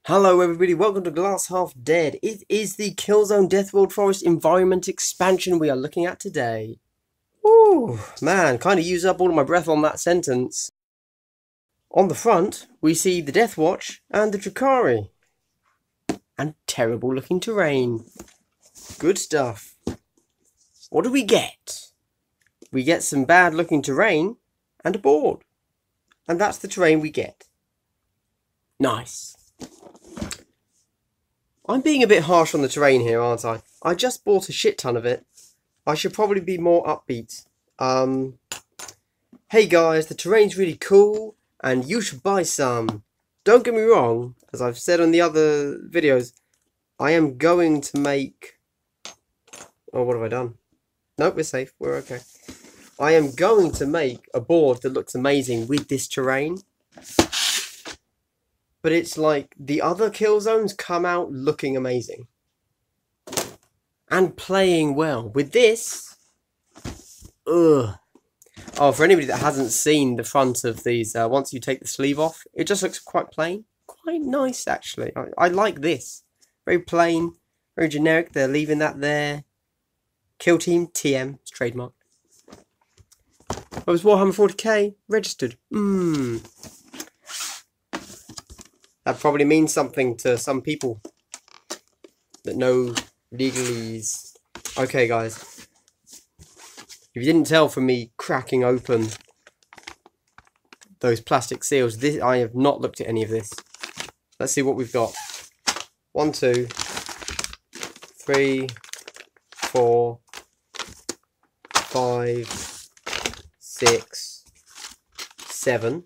Hello everybody, welcome to Glass Half Dead. It is the Killzone Deathworld Forest environment expansion we are looking at today. Ooh, man, kind of used up all of my breath on that sentence. On the front, we see the Death Watch and the Drukhari. And terrible looking terrain. Good stuff. What do we get? We get some bad looking terrain and a board. And that's the terrain we get. Nice. I'm being a bit harsh on the terrain here, aren't I? I just bought a shit ton of it. I should probably be more upbeat. Hey guys, the terrain's really cool, and you should buy some. Don't get me wrong, as I've said on the other videos, I am going to make... Oh, what have I done? Nope, we're safe. We're okay. I am going to make a board that looks amazing with this terrain. But it's like the other Killzones come out looking amazing. And playing well. With this... Ugh. Oh, for anybody that hasn't seen the front of these, once you take the sleeve off, it just looks quite plain. Quite nice, actually. I like this. Very plain. Very generic. They're leaving that there. Kill Team TM. It's trademarked. I was Warhammer 40k. Registered. That probably means something to some people that know legalese. Okay, guys. If you didn't tell from me cracking open those plastic seals, I have not looked at any of this. Let's see what we've got. 1, 2, 3, 4, 5, 6, 7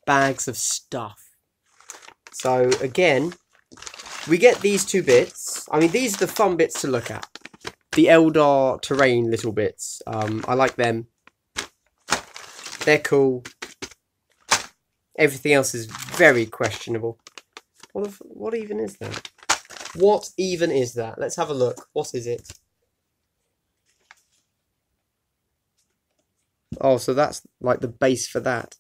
bags of stuff. So, again, we get these two bits. I mean, these are the fun bits to look at. The Eldar terrain little bits. I like them. They're cool. Everything else is very questionable. What even is that? What even is that? Let's have a look. What is it? Oh, so that's like the base for that.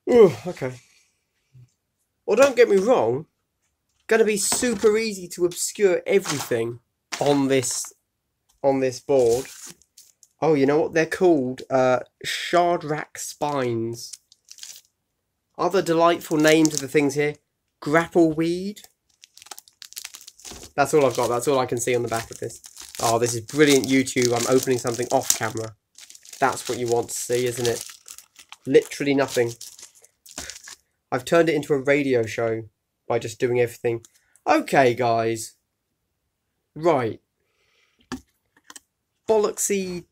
Ooh, okay. Well, don't get me wrong, going to be super easy to obscure everything on this board. Oh, you know what they're called? Shardrak spines. Other delightful names of the things here. Grappleweed. That's all I've got. That's all I can see on the back of this. Oh, this is brilliant YouTube. I'm opening something off camera. That's what you want to see, isn't it? Literally nothing. I've turned it into a radio show by just doing everything. Okay, guys. Right. Bollocksy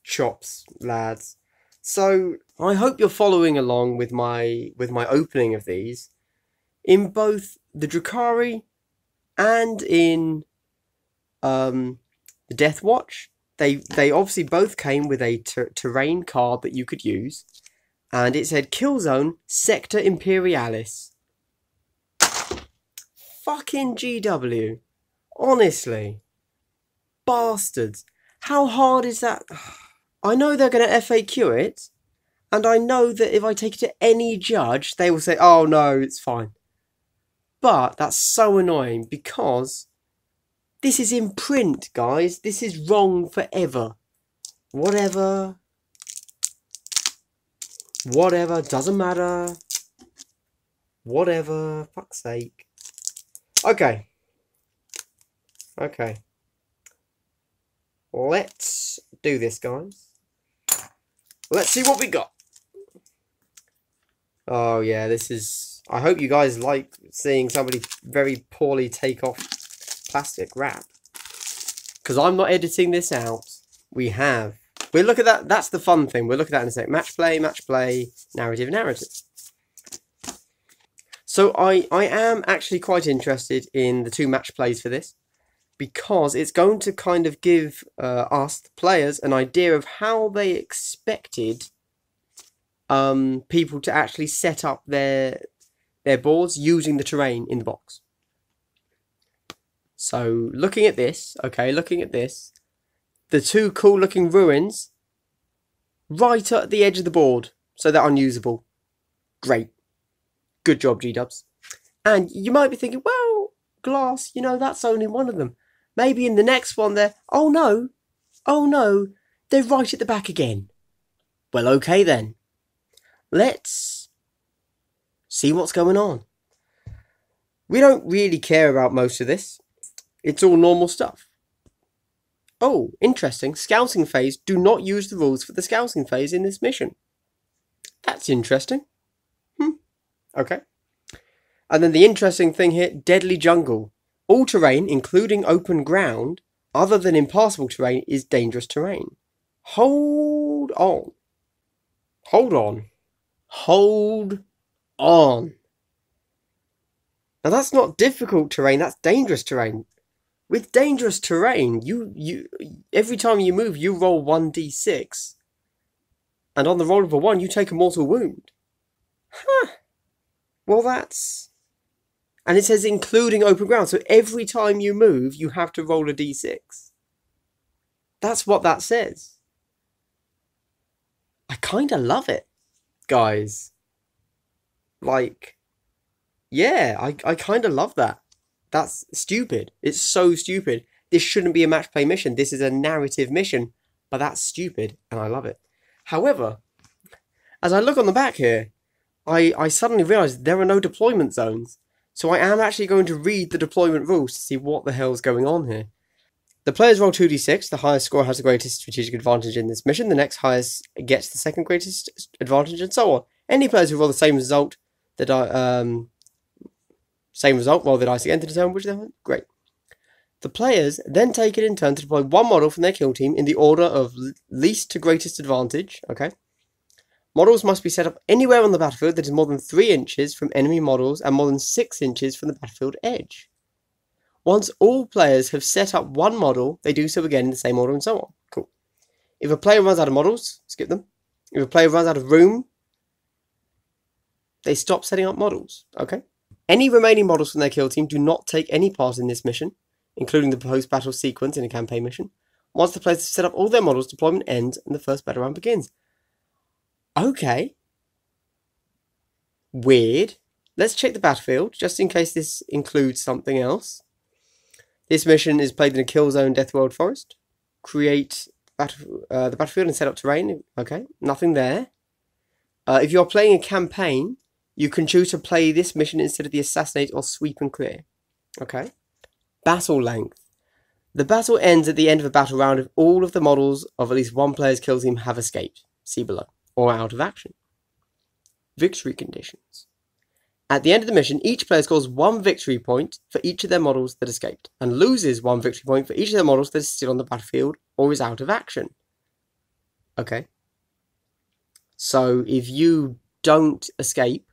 chops, lads. So, I hope you're following along with my opening of these. In both the Drukhari and in the Death Watch. They obviously both came with a terrain card that you could use. And it said Killzone Sector Imperialis. Fucking GW. Honestly. Bastards. How hard is that? I know they're going to FAQ it. And I know that if I take it to any judge, they will say, oh no, it's fine. But that's so annoying because this is in print, guys. This is wrong forever. Whatever, doesn't matter. Whatever, fuck's sake. Okay. Okay. Let's do this, guys. Let's see what we got. Oh, yeah, this is... I hope you guys like seeing somebody very poorly take off plastic wrap. Because I'm not editing this out. We have... We'll look at that. That's the fun thing. We'll look at that in a sec. Match play, narrative, narrative. So I am actually quite interested in the 2 match plays for this. Because it's going to kind of give us, the players, an idea of how they expected people to actually set up their boards using the terrain in the box. So looking at this, okay, the 2 cool looking ruins right at the edge of the board, so they're unusable. Great. Good job, G-dubs. And you might be thinking, well, glass, you know, that's only one of them. Maybe in the next one oh no, they're right at the back again. Well, okay then. Let's see what's going on. We don't really care about most of this. It's all normal stuff. Oh, interesting. Scouting phase. Do not use the rules for the scouting phase in this mission. That's interesting. Okay. And then the interesting thing here, deadly jungle. All terrain, including open ground, other than impassable terrain, is dangerous terrain. Hold on. Hold on. Hold on. Now that's not difficult terrain, that's dangerous terrain. With dangerous terrain, you every time you move, you roll 1d6. And on the roll of a 1, you take a mortal wound. Huh. Well, that's... And it says including open ground, so every time you move, you have to roll a d6. That's what that says. I kind of love it, guys. Like, yeah, I kind of love that. That's stupid. It's so stupid. This shouldn't be a match play mission. This is a narrative mission, but that's stupid, and I love it. However, as I look on the back here, I suddenly realise there are no deployment zones. So I am actually going to read the deployment rules to see what the hell's going on here. The players roll 2d6. The highest score has the greatest strategic advantage in this mission. The next highest gets the second greatest advantage, and so on. Any players who roll the same result, roll the dice again to determine which they want. Great. The players then take it in turn to deploy one model from their kill team in the order of least to greatest advantage. Okay. Models must be set up anywhere on the battlefield that is more than 3 inches from enemy models and more than 6 inches from the battlefield edge. Once all players have set up one model, they do so again in the same order and so on. Cool. If a player runs out of models, skip them. If a player runs out of room, they stop setting up models. Okay. Any remaining models from their kill team do not take any part in this mission, including the post-battle sequence in a campaign mission. Once the players have set up all their models, deployment ends and the first battle round begins. Okay. Weird. Let's check the battlefield, just in case this includes something else. This mission is played in a kill zone death world forest. Create the battlefield and set up terrain. Okay, nothing there. If you're playing a campaign, you can choose to play this mission instead of the assassinate or sweep and clear. Okay. Battle length. The battle ends at the end of a battle round if all of the models of at least one player's kill team have escaped. See below. Or out of action. Victory conditions. At the end of the mission, each player scores 1 victory point for each of their models that escaped, and loses 1 victory point for each of their models that is still on the battlefield or is out of action. Okay. So if you don't escape,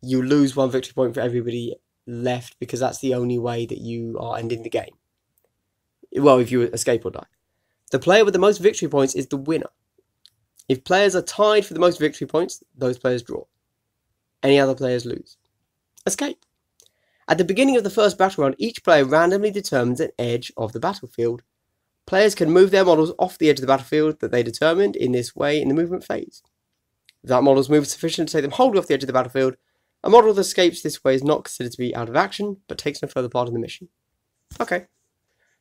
you lose 1 victory point for everybody left, because that's the only way that you are ending the game. Well, if you escape or die. The player with the most victory points is the winner. If players are tied for the most victory points, those players draw. Any other players lose. Escape. At the beginning of the first battle round, each player randomly determines an edge of the battlefield. Players can move their models off the edge of the battlefield that they determined in this way in the movement phase. If that model is moved sufficient to take them wholly off the edge of the battlefield, a model that escapes this way is not considered to be out of action, but takes no further part in the mission. Okay.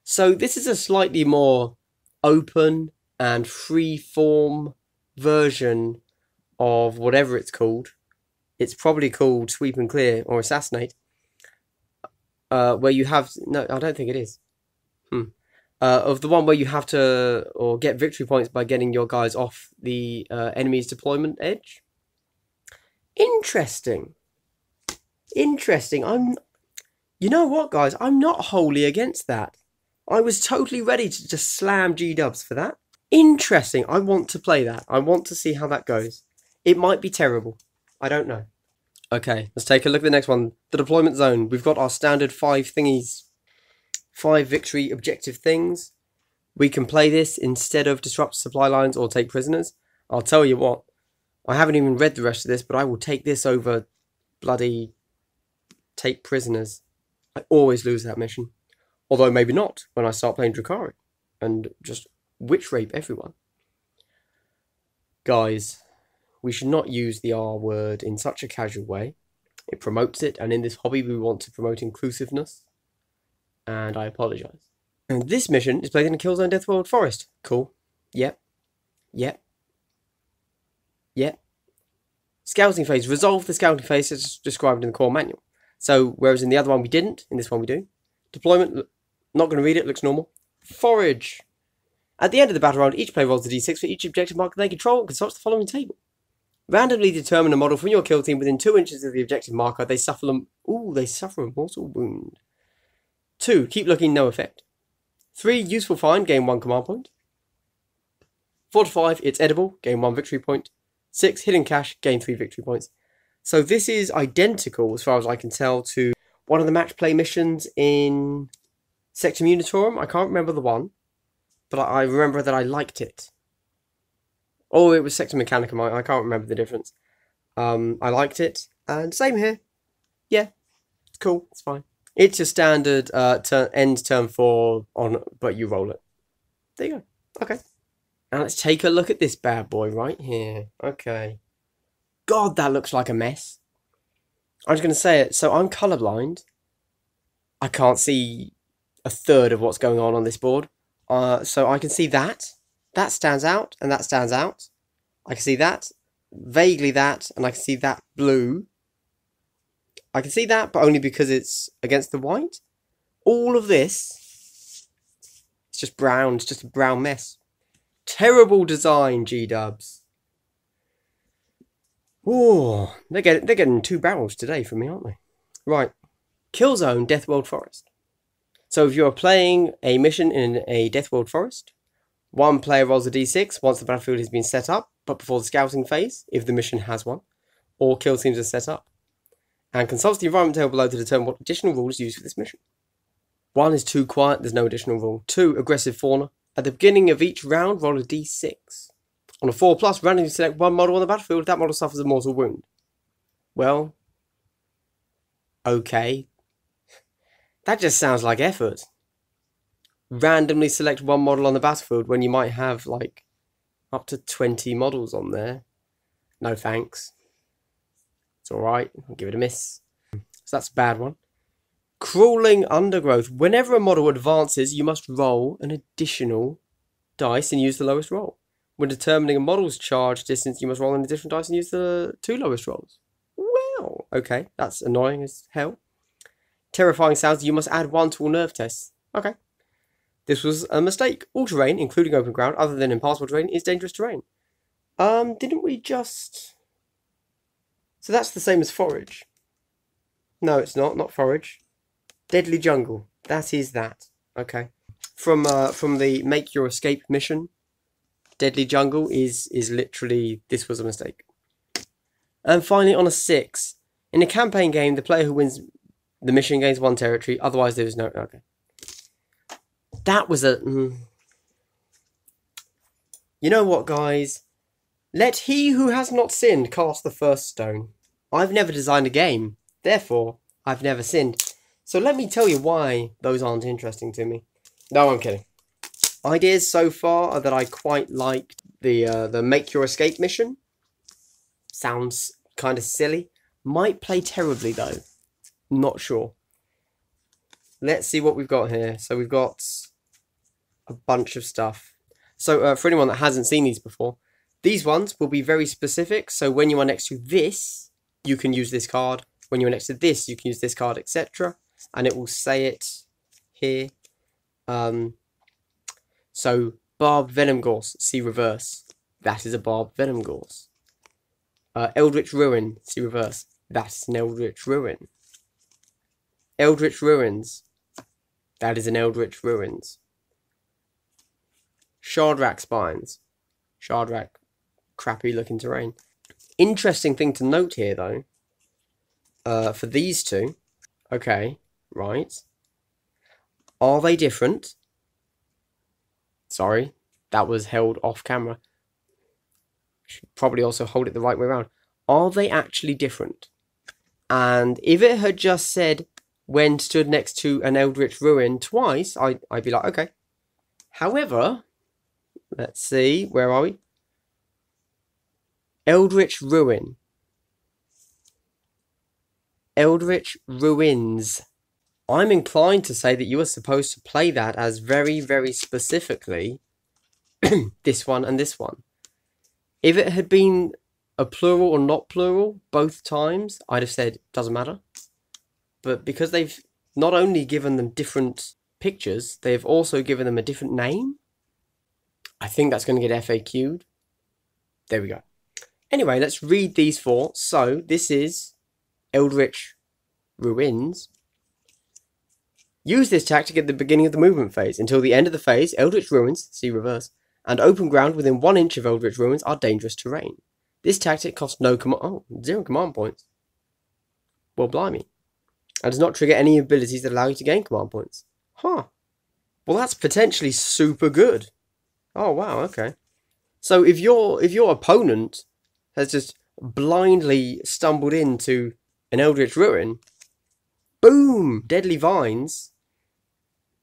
So this is a slightly more open and free-form version of whatever it's called. It's probably called Sweep and Clear or Assassinate. Where you have... No, I don't think it is. Of the one where you have to... or get victory points by getting your guys off the enemy's deployment edge. Interesting. Interesting. You know what, guys? I'm not wholly against that. I was totally ready to just slam G-dubs for that. Interesting. I want to play that. I want to see how that goes. It might be terrible. I don't know. Okay, let's take a look at the next one. The deployment zone. We've got our standard 5 thingies. 5 victory objective things. We can play this instead of disrupt supply lines or take prisoners. I'll tell you what. I haven't even read the rest of this, but I will take this over bloody take prisoners. I always lose that mission. Although maybe not when I start playing Drukhari and just witch rape everyone. Guys, we should not use the R word in such a casual way. It promotes it, and in this hobby we want to promote inclusiveness. And I apologise. And this mission is played in a Killzone Deathworld forest. Cool. Yep. Yep. Yep. Scouting phase. Resolve the scouting phase as described in the core manual. So, whereas in the other one we didn't, in this one we do. Deployment, not going to read it, looks normal. Forage. At the end of the battle round, each player rolls a d6 for each objective marker they control and consults the following table. Randomly determine a model from your kill team within 2 inches of the objective marker. They suffer a mortal wound. 2. Keep looking, no effect. 3. Useful find, gain 1 command point. 4 to 5, it's edible, gain 1 victory point. 6. Hidden cache, gain 3 victory points. So this is identical, as far as I can tell, to one of the match play missions in Sector Munitorum. I can't remember the one, but I remember that I liked it. Oh, it was Sector Mechanicum, I can't remember the difference. I liked it, and same here. Yeah, it's cool, it's fine. It's your standard end turn 4 on, but you roll it. There you go. Okay. Now let's take a look at this bad boy right here. Okay. God, that looks like a mess. I was going to say it. So I'm colourblind. I can't see a third of what's going on this board. So I can see that. That stands out, and that stands out. I can see that. Vaguely that, and I can see that blue. I can see that, but only because it's against the white. All of this, it's just brown. It's just a brown mess. Terrible design, G-dubs. Oh, they're getting 2 barrels today from me, aren't they? Right. Killzone Deathworld Forest. So if you're playing a mission in a Deathworld Forest, one player rolls a d6 once the battlefield has been set up, but before the scouting phase, if the mission has one, or kill teams are set up, and consults the environment table below to determine what additional rule is used for this mission. 1 is too quiet, there's no additional rule. 2, aggressive fauna. At the beginning of each round, roll a d6. On a 4+, randomly select one model on the battlefield. That model suffers a mortal wound. Well, okay. That just sounds like effort. Randomly select one model on the battlefield when you might have, like, up to 20 models on there. No thanks. It's alright. I'll give it a miss. So that's a bad one. Crawling undergrowth. Whenever a model advances, you must roll an additional dice and use the lowest roll. When determining a model's charge distance, you must roll an additional dice and use the 2 lowest rolls. Well, okay, that's annoying as hell. Terrifying sounds. You must add 1 to all nerve tests. Okay. This was a mistake. All terrain, including open ground, other than impassable terrain, is dangerous terrain. Didn't we just... So that's the same as forage. No, it's not. Not forage. Deadly jungle. That is that. Okay. From the Make Your Escape mission, Deadly Jungle is literally, this was a mistake. And finally, on a 6. In a campaign game, the player who wins the mission gains 1 territory. Otherwise, there is no... Okay. That was a... You know what, guys? Let he who has not sinned cast the first stone. I've never designed a game. Therefore, I've never sinned. So let me tell you why those aren't interesting to me. No, I'm kidding. Ideas so far are that I quite liked the Make Your Escape mission. Sounds kind of silly. Might play terribly, though. Not sure. Let's see what we've got here. So we've got a bunch of stuff. So for anyone that hasn't seen these before, these ones will be very specific. So when you are next to this, you can use this card. When you're next to this, you can use this card, etc. And it will say it here. So Barb Venom Gorse, see reverse. That is a Barb Venom Gorse. Eldritch Ruin, see reverse. That's an Eldritch Ruin. Eldritch Ruins. That is an Eldritch Ruins. Shardrak Spines. Shardrak, crappy looking terrain. Interesting thing to note here though. For these two. Okay, right. Are they different? Sorry, that was held off camera. Should probably also hold it the right way around. Are they actually different? And if it had just said when stood next to an Eldritch Ruin twice, I'd be like, okay. However, let's see, where are we? Eldritch Ruin. Eldritch Ruins. I'm inclined to say that you are supposed to play that as very, very specifically this one and this one. If it had been a plural or not plural both times, I'd have said doesn't matter. But because they've not only given them different pictures, they've also given them a different name, I think that's going to get FAQ'd. There we go. Anyway, let's read these four. So, this is Eldritch Ruins. Use this tactic at the beginning of the movement phase. Until the end of the phase, Eldritch Ruins, see reverse, and open ground within 1 inch of Eldritch Ruins are dangerous terrain. This tactic costs 0 command points. Well, blimey. And does not trigger any abilities that allow you to gain command points. Huh. Well, that's potentially super good. Oh, wow, okay. So if your opponent has just blindly stumbled into an Eldritch Ruin, boom, deadly vines,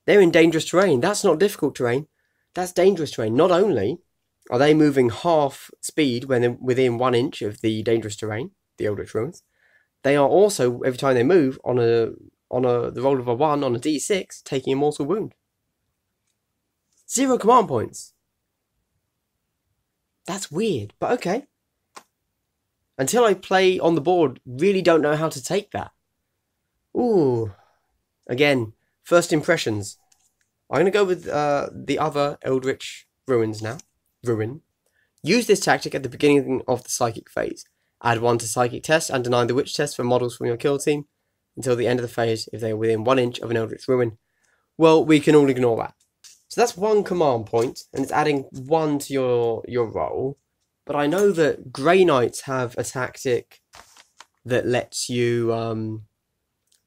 they're in dangerous terrain. That's not difficult terrain. That's dangerous terrain. Not only are they moving half speed when they're within 1 inch of the dangerous terrain, the Eldritch Ruins, they are also, every time they move, on the roll of a 1 on a d6, taking a mortal wound. 0 command points. That's weird, but okay. Until I play on the board, really don't know how to take that. Ooh. Again, first impressions. I'm going to go with the other Eldritch Ruins now. Use this tactic at the beginning of the Psychic phase. Add 1 to Psychic test and deny the Witch test for models from your kill team until the end of the phase if they are within 1 inch of an Eldritch Ruin. Well, we can all ignore that. So that's 1 command point, and it's adding 1 to your roll. But I know that Grey Knights have a tactic that lets you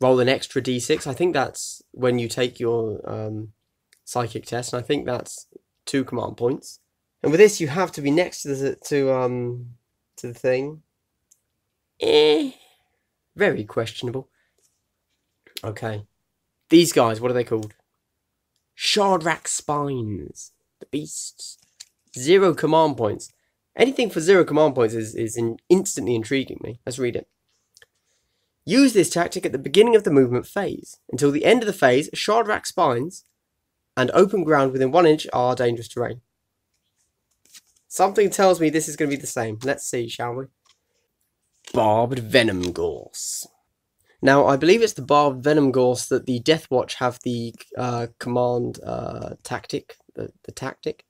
roll an extra d6. I think that's when you take your Psychic test, and I think that's 2 command points. And with this, you have to be next to the thing. Very questionable. Okay. These guys, what are they called? Shardrak Spines. The beasts. 0 command points. Anything for 0 command points is instantly intriguing me. Let's read it. Use this tactic at the beginning of the movement phase. Until the end of the phase, Shardrak Spines and open ground within 1 inch are dangerous terrain. Something tells me this is going to be the same. Let's see, shall we? Barbed Venom Gorse. Now, I believe it's the Barbed Venom Gorse that the Deathwatch have the command tactic, the tactic,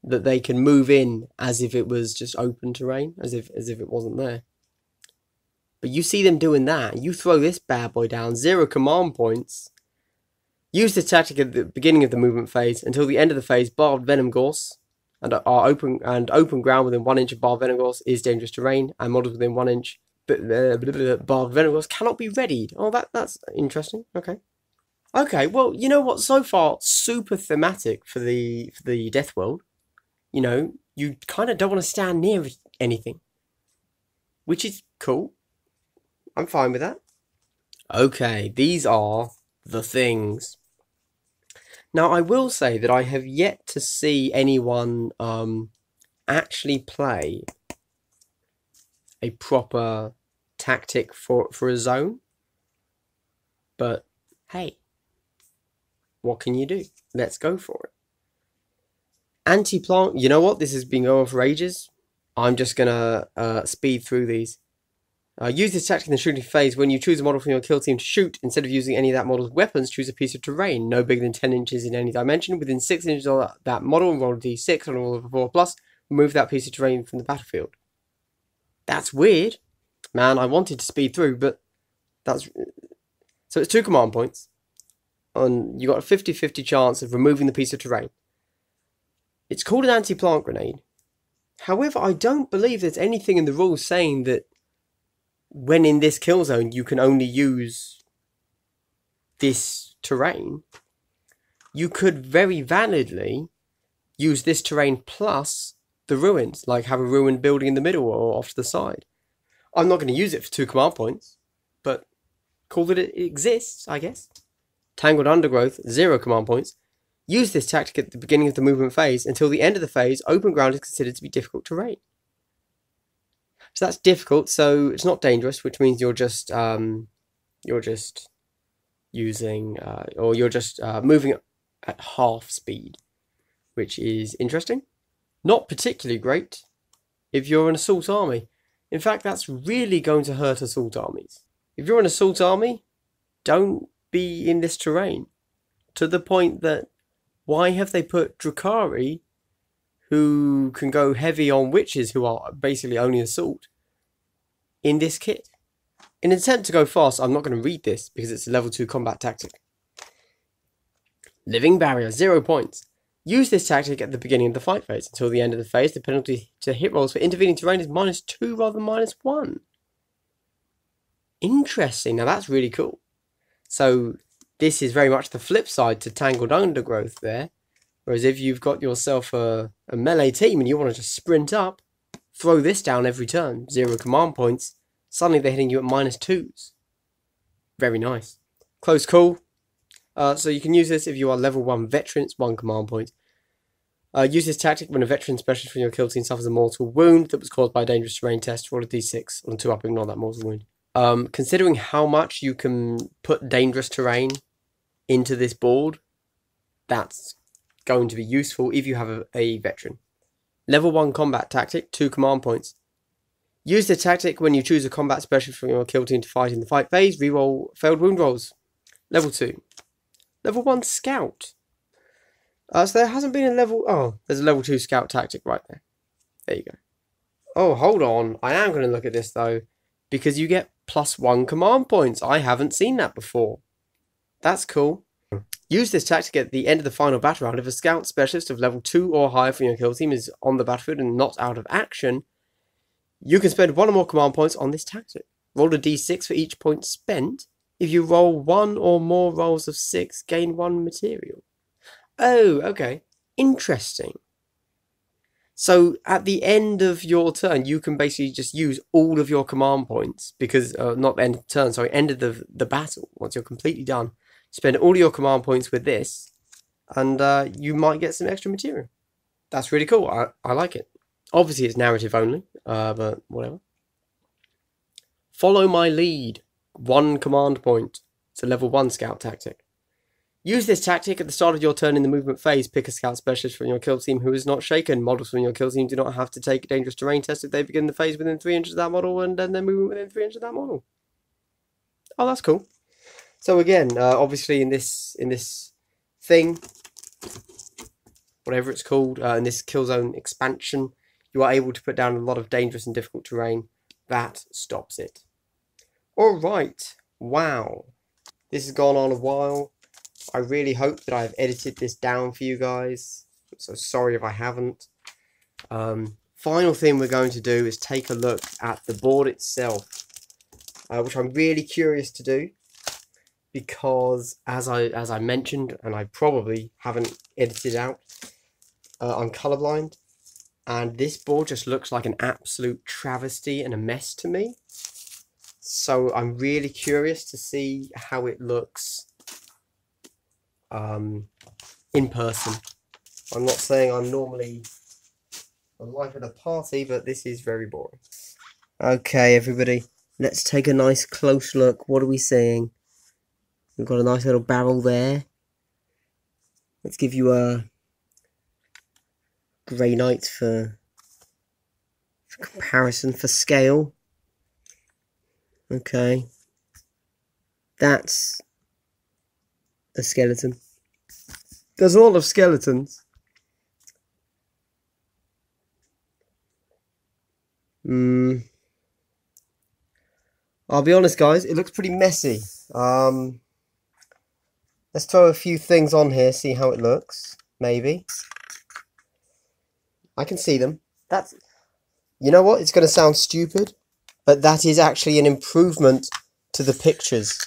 that they can move in as if it was just open terrain, as if it wasn't there. But you see them doing that. You throw this bad boy down, 0 command points. Use this tactic at the beginning of the movement phase. Until the end of the phase, Barbed Venom Gorse and open ground within 1 inch of Barbed Venom Gorse is dangerous terrain, and models within 1 inch Barbed Venom Gorse cannot be readied. Oh, that's interesting. Okay. Okay, well, you know what? So far, super thematic for the Death World. You know, you kind of don't want to stand near anything, which is cool. I'm fine with that. Okay, these are the things. Now, I will say that I have yet to see anyone actually play a proper tactic for a zone. But, hey, what can you do? Let's go for it. Anti-plant, you know what? This has been going on for ages. I'm just going to speed through these. Use this tactic in the shooting phase. When you choose a model from your kill team to shoot, instead of using any of that model's weapons, choose a piece of terrain no bigger than 10 inches in any dimension. Within 6 inches of that model, and roll a d6 on a roll of a 4+, remove that piece of terrain from the battlefield. That's weird. Man, I wanted to speed through, but that's... So it's 2 command points. And you got a 50-50 chance of removing the piece of terrain. It's called an anti-plant grenade. However, I don't believe there's anything in the rules saying that when in this kill zone, you can only use this terrain. You could very validly use this terrain plus the ruins, like have a ruined building in the middle or off to the side. I'm not going to use it for 2 command points, but cool that it exists, I guess. Tangled Undergrowth, 0 command points. Use this tactic at the beginning of the movement phase. Until the end of the phase, open ground is considered to be difficult terrain. So that's difficult, so it's not dangerous, which means you're just You're just using, or you're just moving at half speed, which is interesting. Not particularly great if you're an assault army. In fact, that's really going to hurt assault armies. If you're an assault army, don't be in this terrain. To the point that, why have they put Drakari, who can go heavy on witches who are basically only assault, in this kit? In an attempt to go fast, I'm not going to read this because it's a level 2 combat tactic. Living Barrier, 0 points. Use this tactic at the beginning of the fight phase. Until the end of the phase, the penalty to hit rolls for intervening terrain is -2 rather than -1. Interesting. Now that's really cool. So this is very much the flip side to Tangled Undergrowth there. Whereas if you've got yourself a melee team and you want to just sprint up, throw this down every turn, 0 command points, suddenly they're hitting you at -2s. Very nice. Close call. So you can use this if you are level 1 veterans, 1 command point. Use this tactic when a veteran specialist from your kill team suffers a mortal wound that was caused by a dangerous terrain test. Roll a d6 on 2 up, ignore that mortal wound. Considering how much you can put dangerous terrain into this board, that's going to be useful if you have a veteran. Level 1 combat tactic, 2 command points. Use the tactic when you choose a combat specialist from your kill team to fight in the fight phase. Reroll failed wound rolls. Level 2. Level 1 scout. So there hasn't been a level... Oh, there's a level 2 scout tactic right there. There you go. Oh, hold on. I am going to look at this though, because you get +1 command points. I haven't seen that before. That's cool. Use this tactic at the end of the final battle round. If a scout specialist of level 2 or higher from your kill team is on the battlefield and not out of action, you can spend 1 or more command points on this tactic. Roll a d6 for each point spent. If you roll 1 or more rolls of 6, gain 1 material. Oh, okay. Interesting. So at the end of your turn, you can basically just use all of your command points, because, not the end of the turn, sorry, end of the battle, once you're completely done. Spend all your command points with this, and you might get some extra material. That's really cool. I like it. Obviously, it's narrative only, but whatever. Follow my lead. 1 command point. It's a level 1 scout tactic. Use this tactic at the start of your turn in the movement phase. Pick a scout specialist from your kill team who is not shaken. Models from your kill team do not have to take a dangerous terrain test if they begin the phase within 3 inches of that model, and then their movement within 3 inches of that model. Oh, that's cool. So again, obviously in this thing, whatever it's called, in this kill zone expansion, you are able to put down a lot of dangerous and difficult terrain. That stops it. Alright, wow. This has gone on a while. I really hope that I've edited this down for you guys. I'm so sorry if I haven't. Final thing we're going to do is take a look at the board itself, which I'm really curious to do, because as I mentioned, and I probably haven't edited out, I'm colorblind, and this board just looks like an absolute travesty and a mess to me. So I'm really curious to see how it looks in person. I'm not saying I'm normally the life of the party, but this is very boring. Okay, everybody, let's take a nice close look. What are we seeing? We've got a nice little barrel there. Let's give you a Grey Knight for comparison, for scale. Okay, that's a skeleton. There's a lot of skeletons. I'll be honest, guys, it looks pretty messy. Let's throw a few things on here, see how it looks. Maybe. I can see them. That's... You know what? It's going to sound stupid, but that is actually an improvement to the pictures.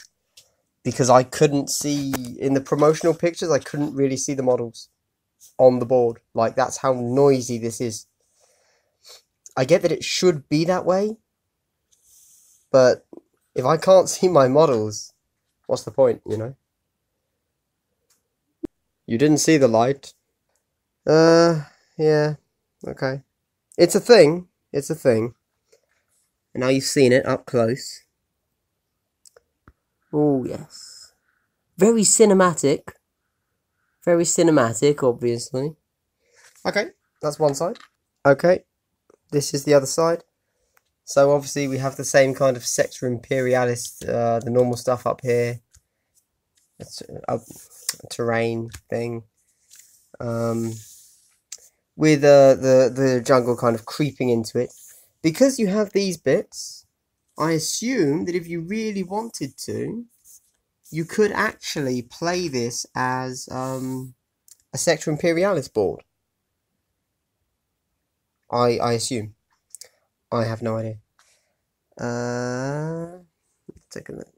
Because I couldn't see, in the promotional pictures, I couldn't really see the models on the board. Like, that's how noisy this is. I get that it should be that way, but if I can't see my models, what's the point, you know? You didn't see the light. Yeah, okay. It's a thing. It's a thing. And now you've seen it up close. Oh, yes. Very cinematic. Very cinematic, obviously. Okay, that's one side. Okay, this is the other side. So obviously we have the same kind of Sector Imperialis, the normal stuff up here. It's a terrain thing. With the jungle kind of creeping into it. Because you have these bits, I assume that if you really wanted to, you could actually play this as a Sector Imperialis board. I assume. I have no idea. Let's take a look.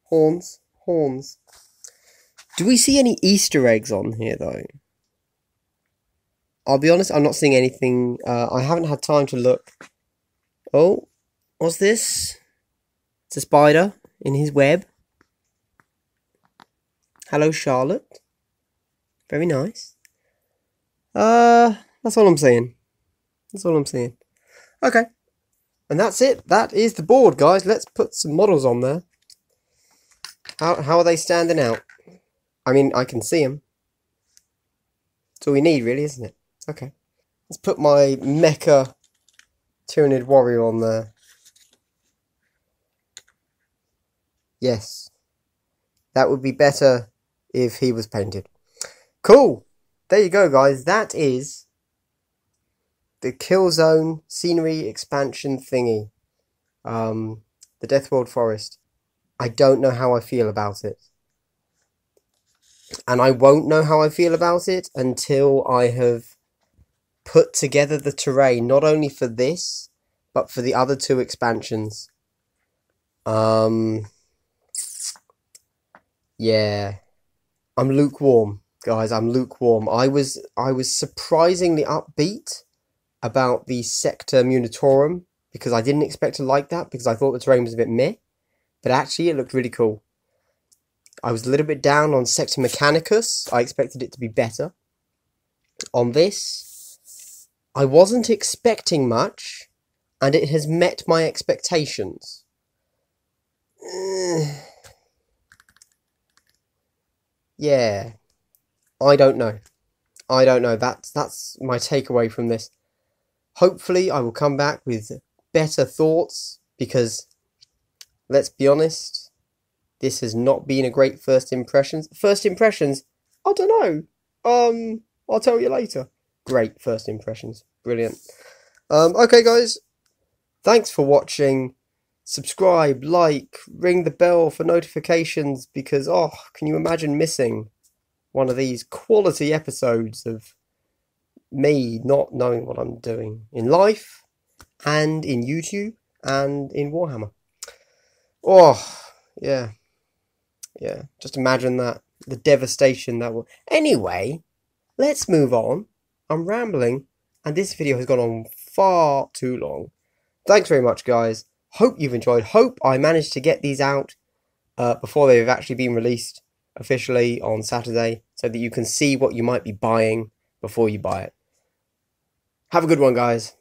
Horns. Do we see any Easter eggs on here, though? I'll be honest, I'm not seeing anything. I haven't had time to look. Oh, what's this? It's a spider in his web. Hello, Charlotte. Very nice. That's all I'm saying. Okay. And that's it. That is the board, guys. Let's put some models on there. How are they standing out? I mean, I can see them. That's all we need, really, isn't it? Okay. Let's put my Mecha Tyranid Warrior on there. Yes. That would be better if he was painted. Cool. There you go, guys. That is the Killzone scenery expansion thingy. The Deathworld Forest. I don't know how I feel about it. And I won't know how I feel about it until I have put together the terrain, not only for this, but for the other two expansions. Yeah. I'm lukewarm, guys. I'm lukewarm. I was surprisingly upbeat about the Sector Munitorum, because I didn't expect to like that, because I thought the terrain was a bit meh. But actually, it looked really cool. I was a little bit down on Sector Mechanicus. I expected it to be better. On this, I wasn't expecting much, and it has met my expectations. Yeah. I don't know. That's my takeaway from this. Hopefully, I will come back with better thoughts, because, let's be honest, this has not been a great first impressions. First impressions? I don't know. I'll tell you later. Great first impressions. Brilliant. Okay, guys. Thanks for watching. Subscribe, like, ring the bell for notifications, because, can you imagine missing one of these quality episodes of me not knowing what I'm doing in life, and in YouTube, and in Warhammer. Yeah. Just imagine that. The devastation that will... Anyway, let's move on. I'm rambling, and this video has gone on far too long. Thanks very much, guys. Hope you've enjoyed. Hope I managed to get these out before they've actually been released officially on Saturday, so that you can see what you might be buying before you buy it. Have a good one, guys.